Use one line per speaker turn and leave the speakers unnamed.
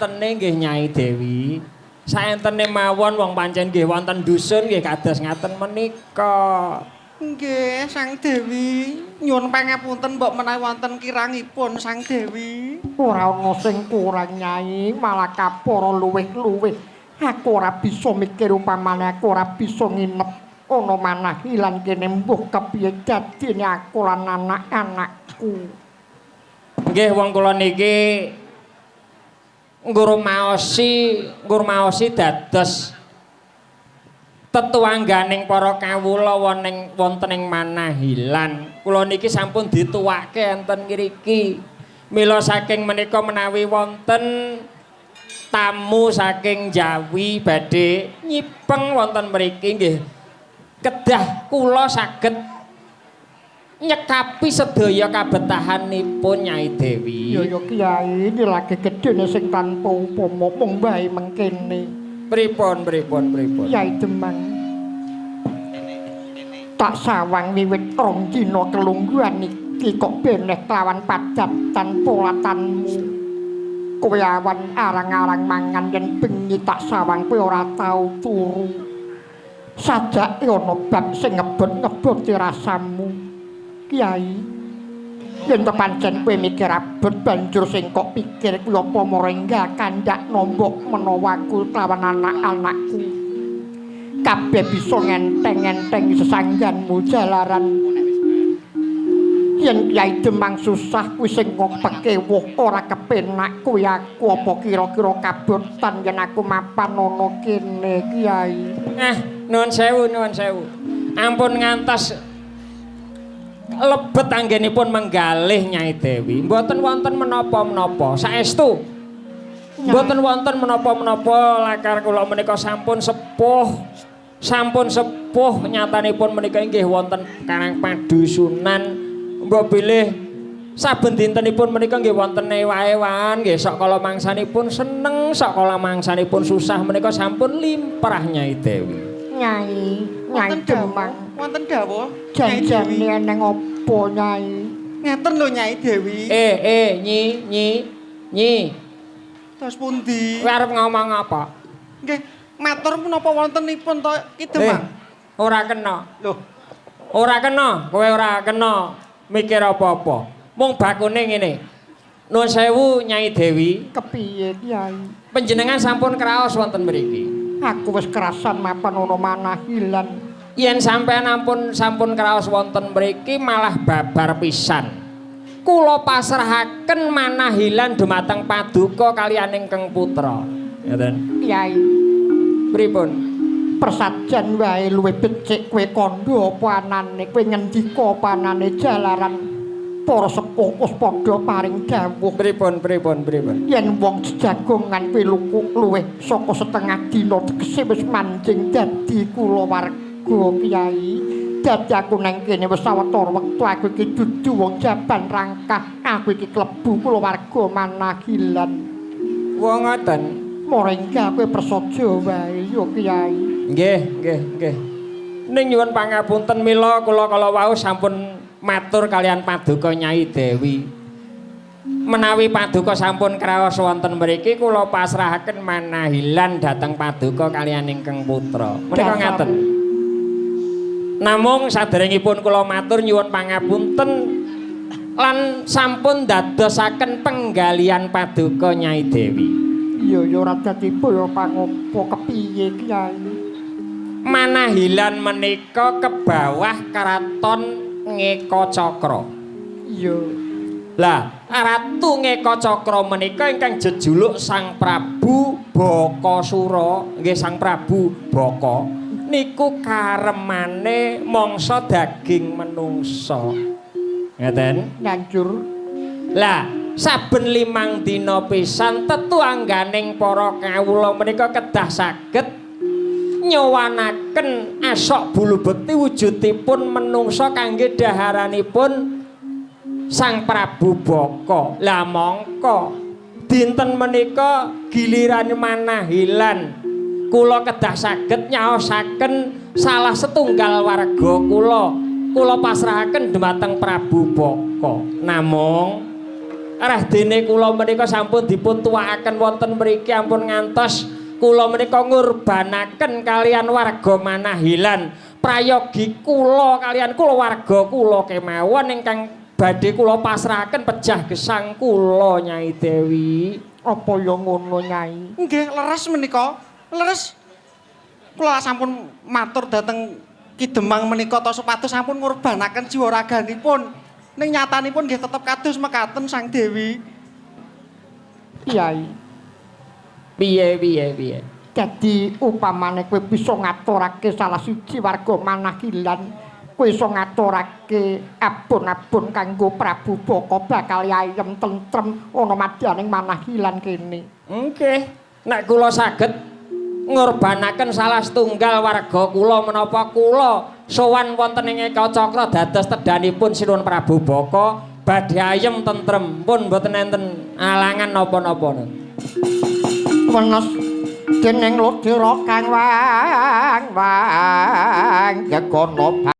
wantene nggih Nyai Dewi. Saentene mawon wong pancen nggih wonten dusun nggih kados ngaten menika.
Nggih, Sang Dewi. Nyuwun pangapunten mbok menawi wonten kirangipun Sang Dewi.
Ora ana sing kurang Nyai, malah kapara luwih-luwih. Aku ora bisa mikir upamane aku ora bisa nginep ana manah ilang kene mbuh kepiye dadine aku lan anak-anakku.
Nggih wong kula niki ngurmaosi dados tetuangganing para kawula wonten ing Manahilan. Kula niki sampun dituwake enten ngriki. Mila saking menika menawi wonten tamu saking Jawi badhe nyipeng wonten mriki nggih kedah kula saged nyekapi sedaya kabetahanipun Nyai Dewi.
Ya Kiai, ini lagi gedene sing tanpa upama mung wae mengkene.
Pripun?
Yai Demang. Tak sawang wiwit rong dina kelungguhan iki kok beneh kelawan padatan polatanmu. Kowe awan arang-arang mangan yen bengi tak sawang kowe ora tau turu. Sajake ana bab sing ngebut-ngebuti rasamu. Kiai, yen to pancen kowe mikir abot banjur sing kok pikir kuwi apa morenggah kandhak nombok menawa aku kelawan anak-anakku. Kabeh bisa ngenteng-ngenteng sesangganmu jalaran. Yen Kyai Demang susah kuwi sing ngopeke woh ora kepenak kuwi aku apa kira-kira kabotan yen aku mapan ana kene Kiai.
Nuwun sewu. Ampun ngantos lebet anggenipun menggalih Nyai Dewi. Mboten wonten menapa-menapa. Saestu. Mboten wonten menapa-menapa lakar kula menika sampun sepuh. Nyatanipun menika inggih wonten Karang Padusunan. Mbok bilih saben dintenipun menika nggih wonten ewa-ewan nggih sok kala mangsanipun seneng, sok kala mangsanipun susah menika sampun limprah Nyai Dewi.
Nyai Demang.
Wonten dawuh.
Janjane nang apa Nyai?
Ngeten lho Nyai Dewi.
Nyi.
Terus pundi?
Kowe arep ngomong apa?
Nggih, matur menapa wontenipun to Ki Demang?
Ora kena.
Loh,
Ora kena, kowe ora kena mikir apa-apa. Mung bakune ngene. Nuwun sewu Nyai Dewi.
Kepiye Kiai?
Panjenengan sampun kraos wonten mriki.
Aku wis kerasan mapan ana Manahilan.
Yen sampean sampun kraos wonten mriki malah babar pisan. Kula pasrahaken Manahilan dumateng Paduka kaliyan ingkang putra. Ngoten.
Kiai,
Pripun?
persajan wae luwih becik kowe kandha apa anane, kowe ngendika apa anane jalaran para sepuh wis padha paring dawuh.
Pripun?
Yen wong jagongan kowe luwih saka setengah dina tegese wis manjing dadi kulawarga Kiai. Dadi aku nang kene wis sawetara wektu aku iki dudu wong jaban rangkah, aku iki klebu kulawarga Manahilan.
Wong ngoten.
Morenggah kowe prasaja wae ya Kiai.
Nggih. Ning nyuwun pangapunten mila kula kala wau sampun matur kalian Paduka Nyai Dewi. Menawi Paduka sampun kraos wonten mriki kula pasrahaken Manahilan dhateng Paduka kaliyan ingkang putra. Menika ngaten. Namung saderengipun kula matur nyuwun pangapunten lan sampun dadosaken penggalian Paduka Nyai Dewi.
Iya ya ora dadi boyo pangopo kepiye Kiai.
Manahilan menika ke bawah karaton Ngeka Cakra.
Iya.
Lah, Ratu Ngeka Cakra menika ingkang jejuluk Sang Prabu Bakasura, nggih Sang Prabu Baka. Niku karemane mangsa daging menungsa. Ngeten?
Nganjur.
Lah, saben 5 dina pisan tetuangganing para kawula menika kedah saged nyowanaken asok bulu bekti wujudipun menungsa kangge daharanipun Sang Prabu Baka. Lah mongko dinten menika giliran Manahilan kula kedah saged nyaosaken salah setunggal warga kula pasrahaken dhumateng Prabu Baka. Namung arah dene kula menika sampun dipun tuwakaken wonten mriki ampun ngantos kula menika ngurbanaken kalian warga Manahilan prayogi kula kalian kulawarga kula kemawon ingkang badhe kula pasrahaken pejah gesang kula Nyai Dewi.
Apa ya ngono Nyai?
Nggih, leres menika. Leres. Kula sampun matur dhateng Ki Demang menika ta supados sampun ngurbanaken jiwa raganipun. Ning nyatanipun nggih tetep kados mekaten Sang Dewi.
Kyai.
Piye.
Dadi upamane kowe bisa ngaturake salah siji warga Manahilan, kowe iso ngaturake abon-abon kanggo Prabu Baka bakal ayem tentrem ana madyaning Manahilan kene.
Nggih, nek kula saged ngurbanaken salah setunggal warga kula menapa kula sowan wonten ing Eka Cakra dados tedhanipun Sinuwun Prabu Baka badhe ayem tentrem pun mboten enten alangan napa-napa.
Wenes dening Ludira kang wang jagono